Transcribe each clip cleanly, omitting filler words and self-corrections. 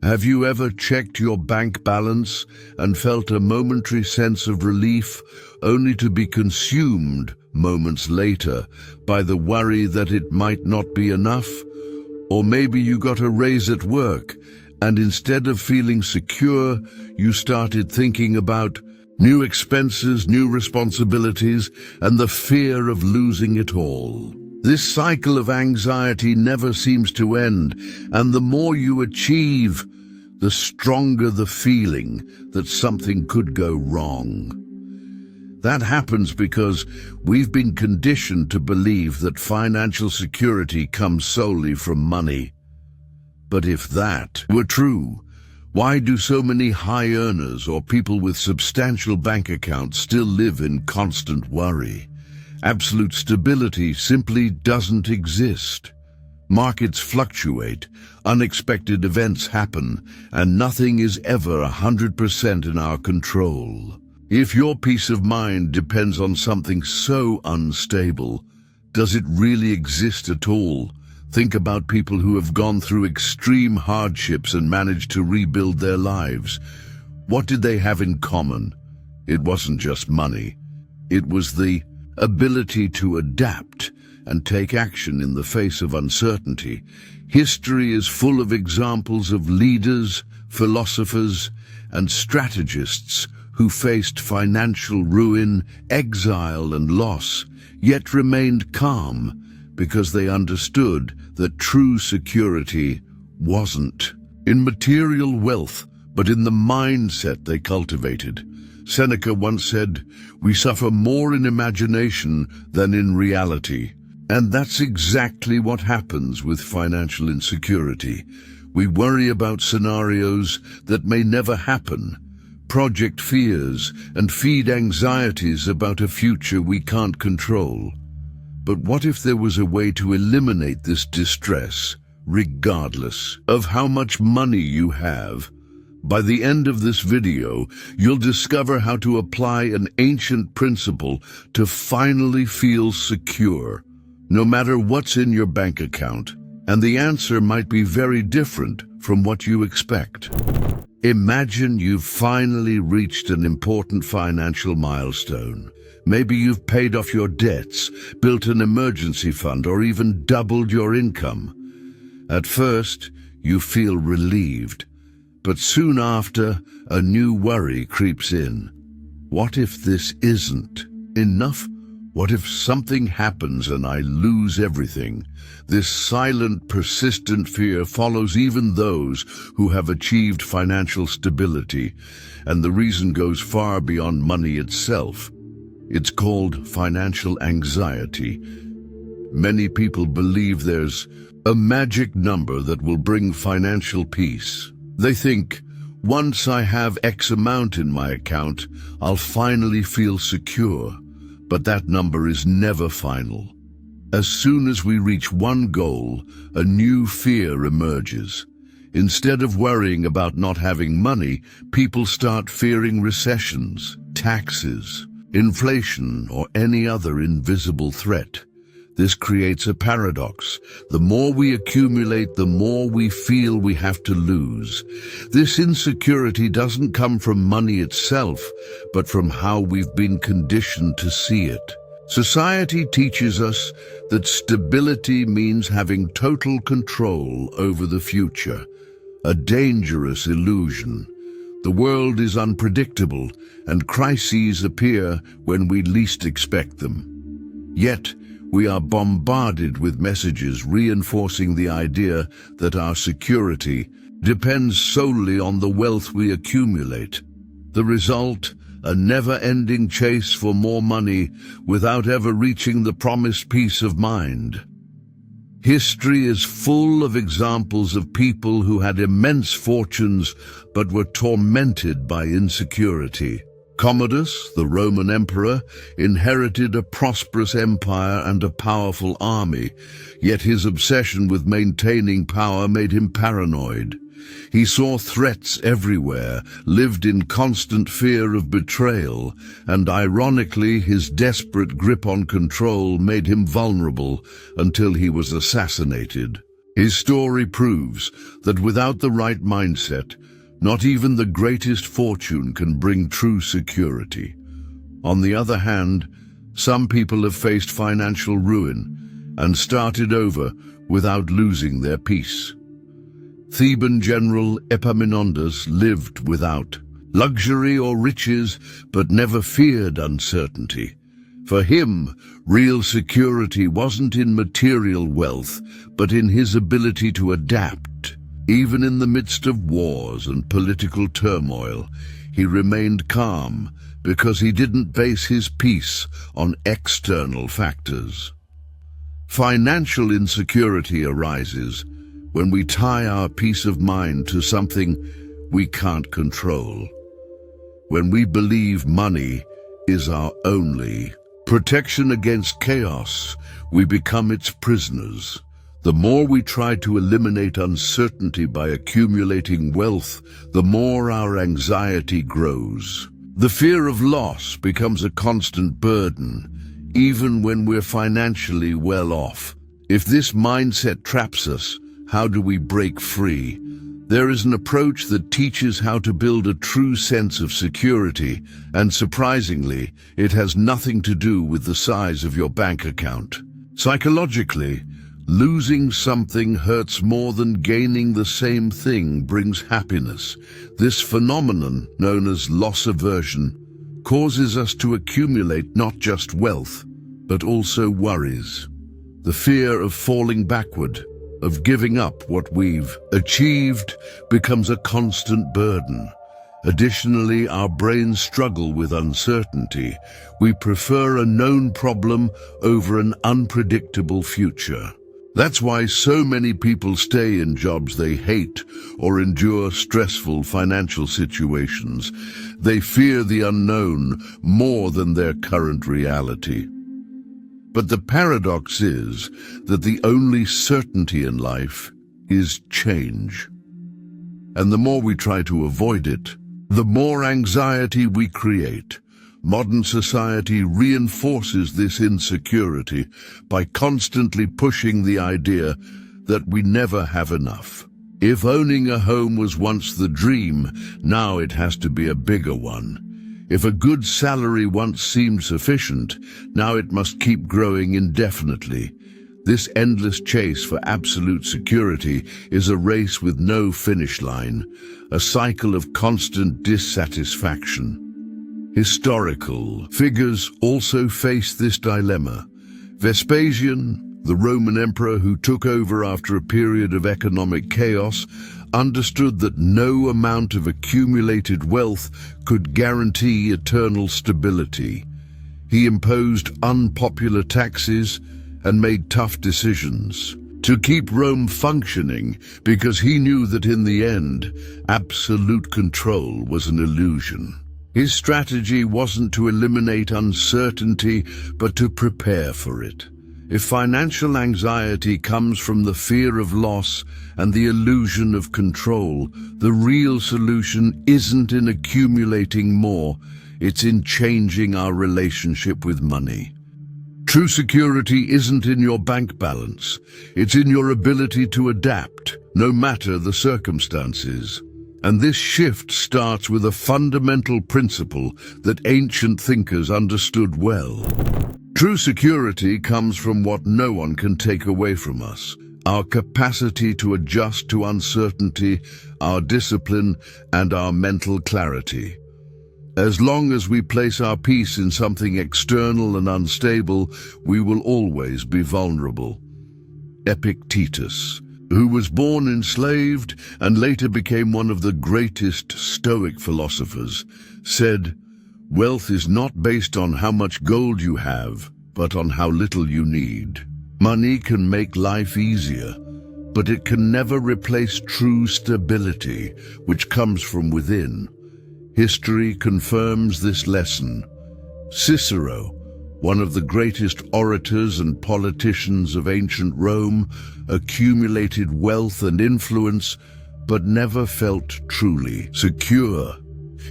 Have you ever checked your bank balance and felt a momentary sense of relief, only to be consumed moments later by the worry that it might not be enough? Or maybe you got a raise at work, and instead of feeling secure, you started thinking about new expenses, new responsibilities, and the fear of losing it all. This cycle of anxiety never seems to end, and the more you achieve, the stronger the feeling that something could go wrong. That happens because we've been conditioned to believe that financial security comes solely from money. But if that were true, why do so many high earners or people with substantial bank accounts still live in constant worry? Absolute stability simply doesn't exist. Markets fluctuate, unexpected events happen, and nothing is ever 100% in our control. If your peace of mind depends on something so unstable, does it really exist at all? Think about people who have gone through extreme hardships and managed to rebuild their lives. What did they have in common? It wasn't just money. It was the ability to adapt and take action in the face of uncertainty. History is full of examples of leaders, philosophers, and strategists who faced financial ruin, exile, and loss, yet remained calm because they understood that true security wasn't in material wealth, but in the mindset they cultivated. Seneca once said, "We suffer more in imagination than in reality." And that's exactly what happens with financial insecurity. We worry about scenarios that may never happen, project fears, and feed anxieties about a future we can't control. But what if there was a way to eliminate this distress, regardless of how much money you have? By the end of this video, you'll discover how to apply an ancient principle to finally feel secure, no matter what's in your bank account. And the answer might be very different from what you expect. Imagine you've finally reached an important financial milestone. Maybe you've paid off your debts, built an emergency fund, or even doubled your income. At first, you feel relieved. But soon after, a new worry creeps in. What if this isn't enough? What if something happens and I lose everything? This silent, persistent fear follows even those who have achieved financial stability, and the reason goes far beyond money itself. It's called financial anxiety. Many people believe there's a magic number that will bring financial peace. They think, once I have X amount in my account, I'll finally feel secure. But that number is never final. As soon as we reach one goal, a new fear emerges. Instead of worrying about not having money, people start fearing recessions, taxes, inflation, or any other invisible threat. This creates a paradox. The more we accumulate, the more we feel we have to lose. This insecurity doesn't come from money itself, but from how we've been conditioned to see it. Society teaches us that stability means having total control over the future, a dangerous illusion. The world is unpredictable, and crises appear when we least expect them. Yet, we are bombarded with messages reinforcing the idea that our security depends solely on the wealth we accumulate. The result, a never-ending chase for more money without ever reaching the promised peace of mind. History is full of examples of people who had immense fortunes but were tormented by insecurity. Commodus, the Roman emperor, inherited a prosperous empire and a powerful army, yet his obsession with maintaining power made him paranoid. He saw threats everywhere, lived in constant fear of betrayal, and ironically, his desperate grip on control made him vulnerable until he was assassinated. His story proves that without the right mindset, not even the greatest fortune can bring true security. On the other hand, some people have faced financial ruin and started over without losing their peace. Theban general Epaminondas lived without luxury or riches, but never feared uncertainty. For him, real security wasn't in material wealth, but in his ability to adapt. Even in the midst of wars and political turmoil, he remained calm because he didn't base his peace on external factors. Financial insecurity arises when we tie our peace of mind to something we can't control. When we believe money is our only protection against chaos, we become its prisoners. The more we try to eliminate uncertainty by accumulating wealth, the more our anxiety grows. The fear of loss becomes a constant burden, even when we're financially well off. If this mindset traps us, how do we break free? There is an approach that teaches how to build a true sense of security, and surprisingly, it has nothing to do with the size of your bank account. Psychologically, losing something hurts more than gaining the same thing brings happiness. This phenomenon, known as loss aversion, causes us to accumulate not just wealth, but also worries. The fear of falling backward, of giving up what we've achieved, becomes a constant burden. Additionally, our brains struggle with uncertainty. We prefer a known problem over an unpredictable future. That's why so many people stay in jobs they hate or endure stressful financial situations. They fear the unknown more than their current reality. But the paradox is that the only certainty in life is change. And the more we try to avoid it, the more anxiety we create. Modern society reinforces this insecurity by constantly pushing the idea that we never have enough. If owning a home was once the dream, now it has to be a bigger one. If a good salary once seemed sufficient, now it must keep growing indefinitely. This endless chase for absolute security is a race with no finish line, a cycle of constant dissatisfaction. Historical figures also face this dilemma. Vespasian, the Roman emperor who took over after a period of economic chaos, understood that no amount of accumulated wealth could guarantee eternal stability. He imposed unpopular taxes and made tough decisions to keep Rome functioning, because he knew that in the end, absolute control was an illusion. His strategy wasn't to eliminate uncertainty, but to prepare for it. If financial anxiety comes from the fear of loss and the illusion of control, the real solution isn't in accumulating more, it's in changing our relationship with money. True security isn't in your bank balance, it's in your ability to adapt, no matter the circumstances. And this shift starts with a fundamental principle that ancient thinkers understood well. True security comes from what no one can take away from us: our capacity to adjust to uncertainty, our discipline, and our mental clarity. As long as we place our peace in something external and unstable, we will always be vulnerable. Epictetus, who was born enslaved and later became one of the greatest Stoic philosophers, said, "Wealth is not based on how much gold you have, but on how little you need." Money can make life easier, but it can never replace true stability, which comes from within. History confirms this lesson. Cicero, one of the greatest orators and politicians of ancient Rome, accumulated wealth and influence, but never felt truly secure.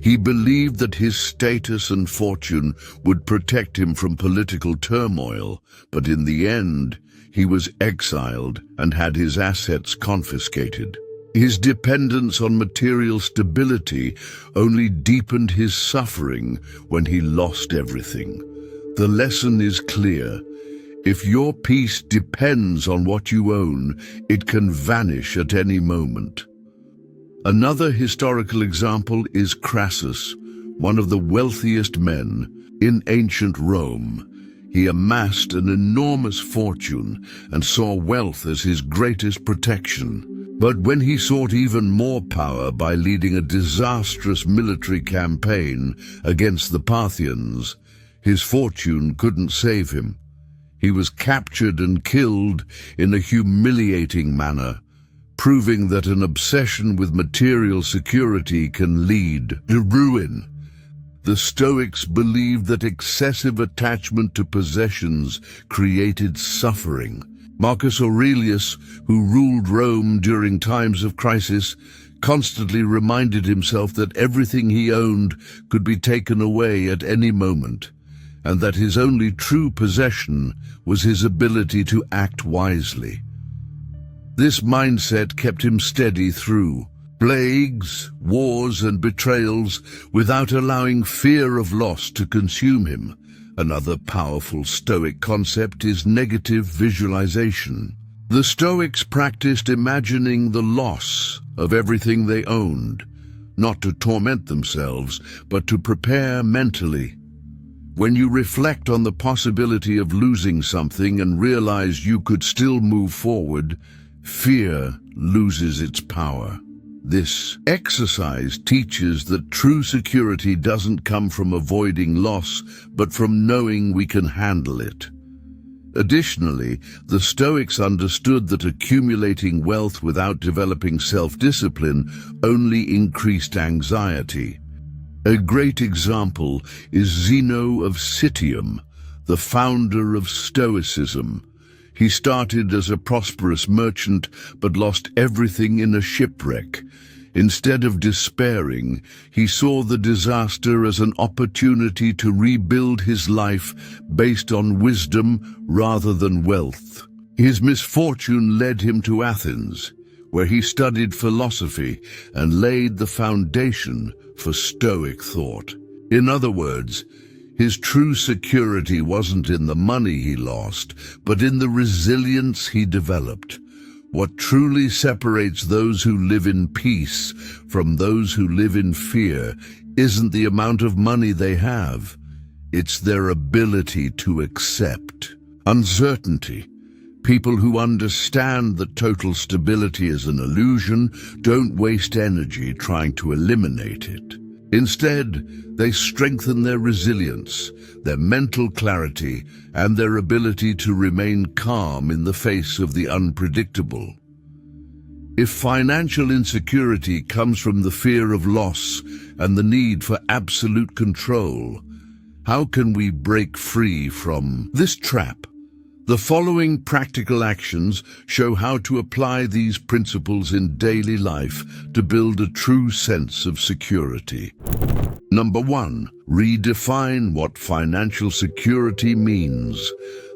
He believed that his status and fortune would protect him from political turmoil, but in the end, He was exiled and had his assets confiscated. His dependence on material stability only deepened his suffering when he lost everything. The lesson is clear. If your peace depends on what you own, it can vanish at any moment. Another historical example is Crassus, one of the wealthiest men in ancient Rome. He amassed an enormous fortune and saw wealth as his greatest protection. But when he sought even more power by leading a disastrous military campaign against the Parthians, his fortune couldn't save him. He was captured and killed in a humiliating manner, proving that an obsession with material security can lead to ruin. The Stoics believed that excessive attachment to possessions created suffering. Marcus Aurelius, who ruled Rome during times of crisis, constantly reminded himself that everything he owned could be taken away at any moment, and that his only true possession was his ability to act wisely. This mindset kept him steady through plagues, wars, and betrayals without allowing fear of loss to consume him. Another powerful Stoic concept is negative visualization. The Stoics practiced imagining the loss of everything they owned, not to torment themselves, but to prepare mentally. When you reflect on the possibility of losing something and realize you could still move forward, fear loses its power. This exercise teaches that true security doesn't come from avoiding loss, but from knowing we can handle it. Additionally, the Stoics understood that accumulating wealth without developing self-discipline only increased anxiety. A great example is Zeno of Citium, the founder of Stoicism. He started as a prosperous merchant, but lost everything in a shipwreck. Instead of despairing, he saw the disaster as an opportunity to rebuild his life based on wisdom rather than wealth. His misfortune led him to Athens, where he studied philosophy and laid the foundation for Stoic thought. In other words, his true security wasn't in the money he lost, but in the resilience he developed. What truly separates those who live in peace from those who live in fear isn't the amount of money they have. It's their ability to accept uncertainty. People who understand that total stability is an illusion don't waste energy trying to eliminate it. Instead, they strengthen their resilience, their mental clarity, and their ability to remain calm in the face of the unpredictable. If financial insecurity comes from the fear of loss and the need for absolute control, how can we break free from this trap? The following practical actions show how to apply these principles in daily life to build a true sense of security. Number 1, redefine what financial security means.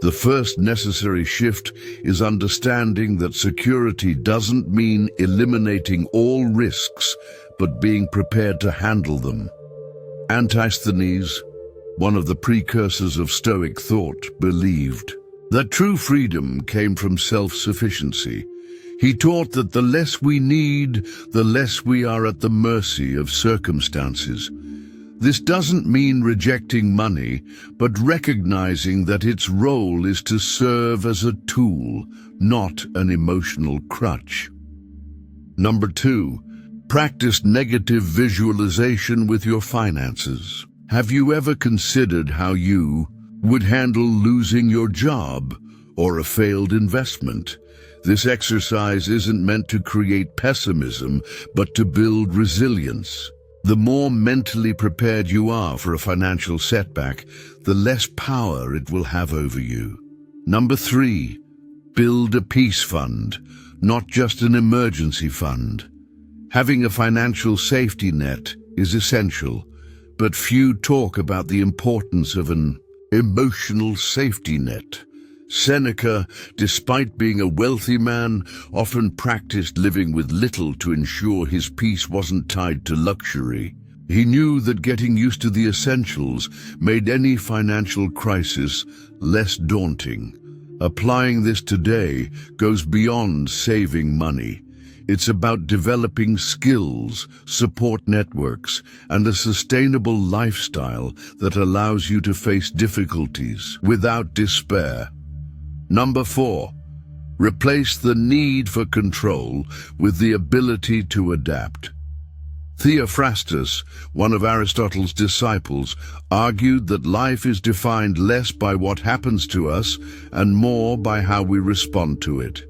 The first necessary shift is understanding that security doesn't mean eliminating all risks, but being prepared to handle them. Antisthenes, one of the precursors of Stoic thought, believed that true freedom came from self-sufficiency. He taught that the less we need, the less we are at the mercy of circumstances. This doesn't mean rejecting money, but recognizing that its role is to serve as a tool, not an emotional crutch. Number 2, practice negative visualization with your finances. Have you ever considered how you would handle losing your job or a failed investment? This exercise isn't meant to create pessimism, but to build resilience. The more mentally prepared you are for a financial setback, the less power it will have over you. Number 3, build a peace fund, not just an emergency fund. Having a financial safety net is essential, but few talk about the importance of an emotional safety net. Seneca, despite being a wealthy man, often practiced living with little to ensure his peace wasn't tied to luxury. He knew that getting used to the essentials made any financial crisis less daunting. Applying this today goes beyond saving money. It's about developing skills, support networks, and a sustainable lifestyle that allows you to face difficulties without despair. Number 4, replace the need for control with the ability to adapt. Theophrastus, one of Aristotle's disciples, argued that life is defined less by what happens to us and more by how we respond to it.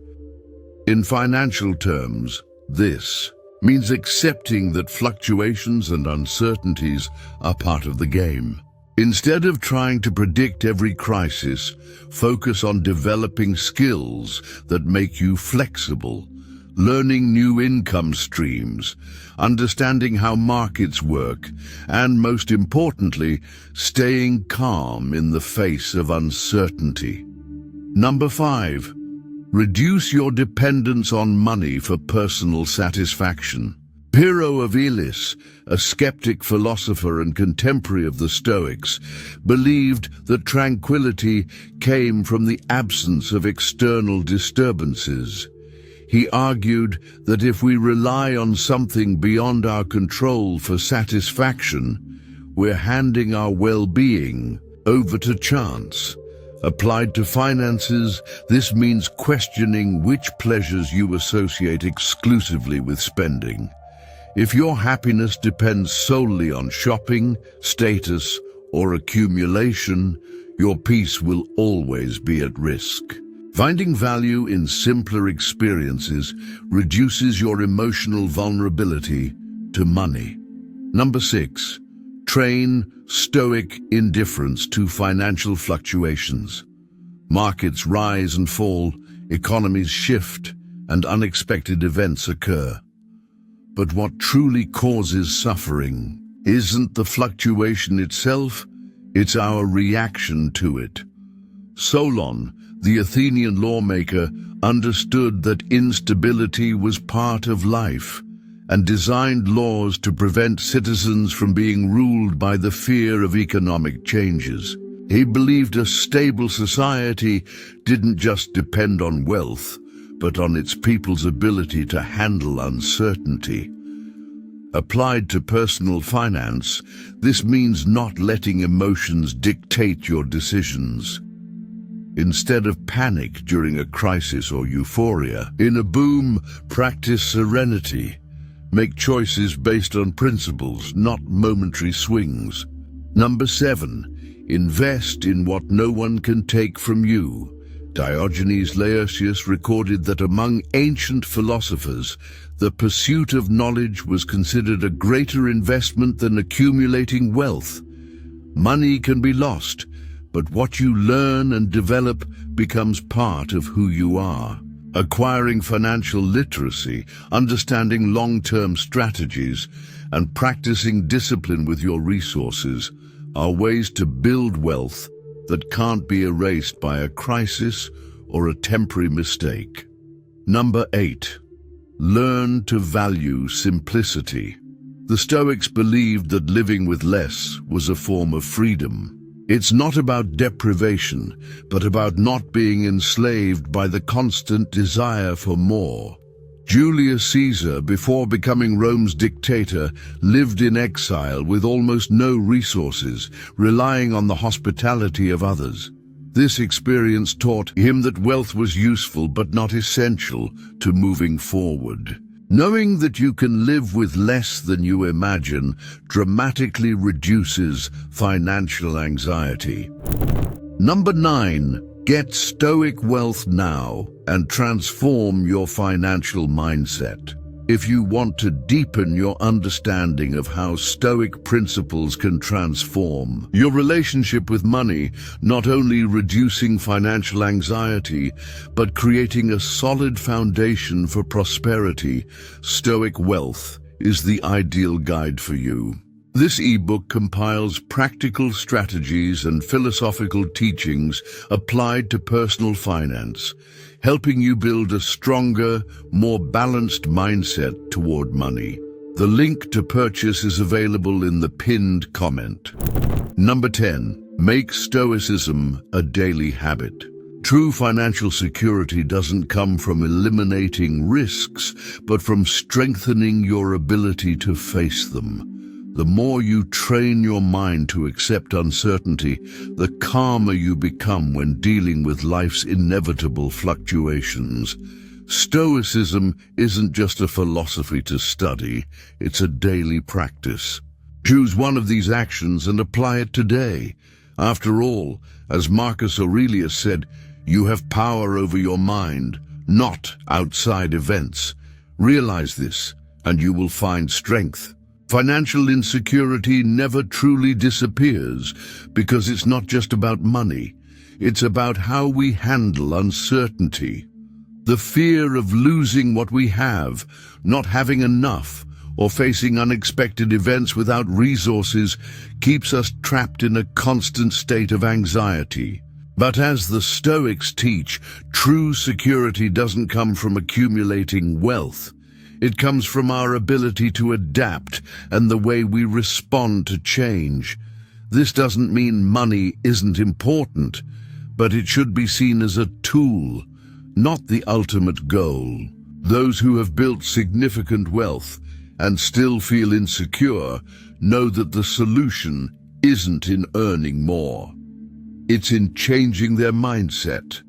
In financial terms, this means accepting that fluctuations and uncertainties are part of the game. Instead of trying to predict every crisis, focus on developing skills that make you flexible, learning new income streams, understanding how markets work, and most importantly, staying calm in the face of uncertainty. Number 5. Reduce your dependence on money for personal satisfaction. Pyrrho of Elis, a skeptic philosopher and contemporary of the Stoics, believed that tranquility came from the absence of external disturbances. He argued that if we rely on something beyond our control for satisfaction, we're handing our well-being over to chance. Applied to finances, this means questioning which pleasures you associate exclusively with spending. If your happiness depends solely on shopping, status, or accumulation, your peace will always be at risk. Finding value in simpler experiences reduces your emotional vulnerability to money. Number 6. Train stoic indifference to financial fluctuations. Markets rise and fall, economies shift, and unexpected events occur. But what truly causes suffering isn't the fluctuation itself, it's our reaction to it. Solon, the Athenian lawmaker, understood that instability was part of life and designed laws to prevent citizens from being ruled by the fear of economic changes. He believed a stable society didn't just depend on wealth, but on its people's ability to handle uncertainty. Applied to personal finance, this means not letting emotions dictate your decisions. Instead of panic during a crisis or euphoria, in a boom, practice serenity. Make choices based on principles, not momentary swings. Number 7. Invest in what no one can take from you. Diogenes Laertius recorded that among ancient philosophers, the pursuit of knowledge was considered a greater investment than accumulating wealth. Money can be lost, but what you learn and develop becomes part of who you are. Acquiring financial literacy, understanding long-term strategies, and practicing discipline with your resources are ways to build wealth that can't be erased by a crisis or a temporary mistake. Number 8. Learn to value simplicity. The Stoics believed that living with less was a form of freedom. It's not about deprivation, but about not being enslaved by the constant desire for more. Julius Caesar, before becoming Rome's dictator, lived in exile with almost no resources, relying on the hospitality of others. This experience taught him that wealth was useful but not essential to moving forward. Knowing that you can live with less than you imagine dramatically reduces financial anxiety. Number 9. Get Stoic wealth now and transform your financial mindset. If you want to deepen your understanding of how Stoic principles can transform your relationship with money, not only reducing financial anxiety, but creating a solid foundation for prosperity, Stoic wealth is the ideal guide for you. This ebook compiles practical strategies and philosophical teachings applied to personal finance, helping you build a stronger, more balanced mindset toward money. The link to purchase is available in the pinned comment. Number 10. Make Stoicism a daily habit. True financial security doesn't come from eliminating risks, but from strengthening your ability to face them. The more you train your mind to accept uncertainty, the calmer you become when dealing with life's inevitable fluctuations. Stoicism isn't just a philosophy to study, it's a daily practice. Choose one of these actions and apply it today. After all, as Marcus Aurelius said, you have power over your mind, not outside events. Realize this, and you will find strength. Financial insecurity never truly disappears because it's not just about money. It's about how we handle uncertainty. The fear of losing what we have, not having enough, or facing unexpected events without resources keeps us trapped in a constant state of anxiety. But as the Stoics teach, true security doesn't come from accumulating wealth. It comes from our ability to adapt and the way we respond to change. This doesn't mean money isn't important, but it should be seen as a tool, not the ultimate goal. Those who have built significant wealth and still feel insecure know that the solution isn't in earning more. It's in changing their mindset.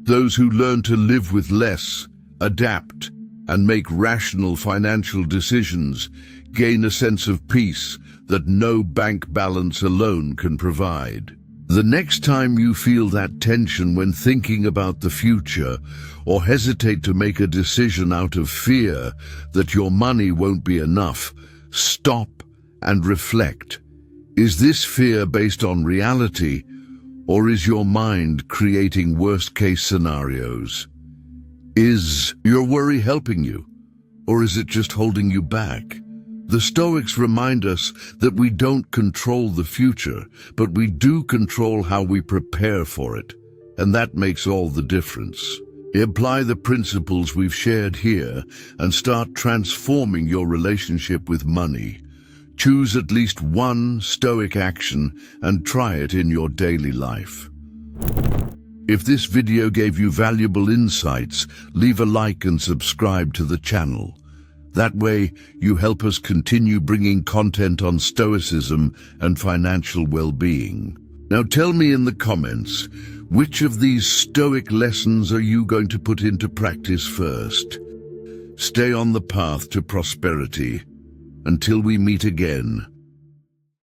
Those who learn to live with less, adapt, and make rational financial decisions gain a sense of peace that no bank balance alone can provide. The next time you feel that tension when thinking about the future, or hesitate to make a decision out of fear that your money won't be enough, stop and reflect. Is this fear based on reality, or is your mind creating worst-case scenarios? Is your worry helping you, or is it just holding you back? The Stoics remind us that we don't control the future, but we do control how we prepare for it, and that makes all the difference. Apply the principles we've shared here and start transforming your relationship with money. Choose at least one Stoic action and try it in your daily life. If this video gave you valuable insights, leave a like and subscribe to the channel. That way, you help us continue bringing content on Stoicism and financial well-being. Now tell me in the comments, which of these Stoic lessons are you going to put into practice first? Stay on the path to prosperity. Until we meet again.